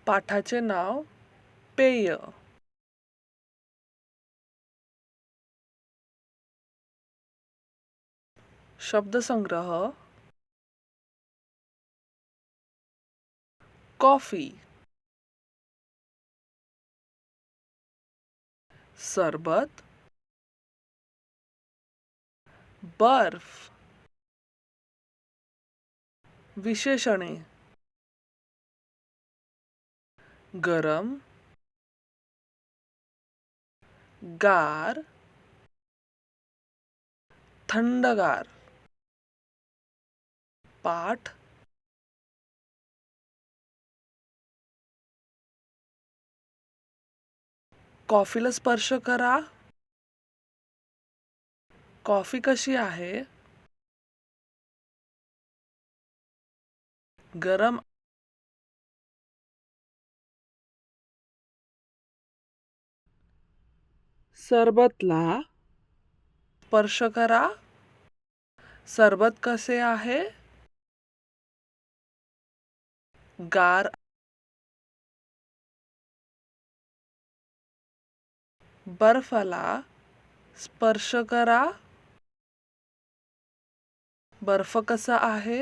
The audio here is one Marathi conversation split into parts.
पाठाचे नाव पेय. शब्दसंग्रह कॉफी, सरबत, बर्फ. विशेषणे गरम, गार, थंडगार. पाठ कॉफीला स्पर्श करा. कॉफी कशी आहे? गरम. सरबतला स्पर्श करा. सरबत कसे आहे? गार. बर्फाला स्पर्श करा. बर्फ कसा आहे?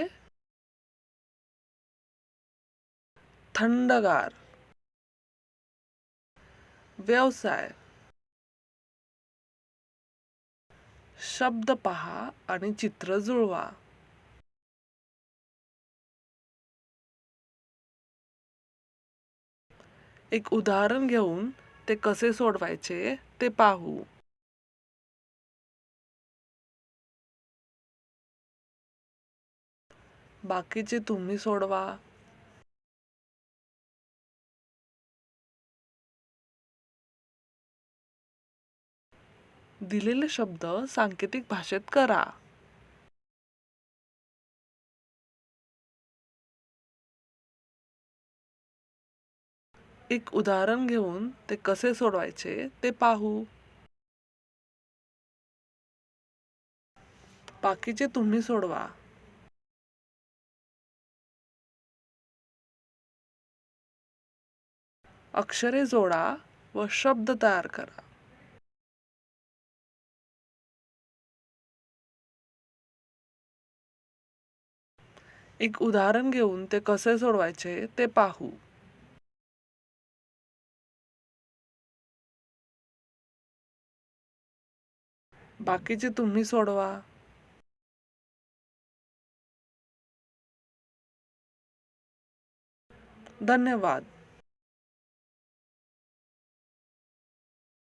थंडगार. व्यवसाय. शब्द पहा आणि चित्र जुळवा. एक उदाहरण घेऊन ते कसे सोडवायचे ते पाहू. बाकीचे तुम्ही सोडवा. दिलेले शब्द सांकेतिक भाषेत करा. एक उदाहरण घेऊन ते कसे सोडवायचे ते पाहू. बाकीचे तुम्ही सोडवा. अक्षरे जोडा व शब्द तयार करा. एक उदाहरण घेऊन ते कसे सोडवायचे ते पाहू. बाकीचे तुम्ही सोडवा. धन्यवाद.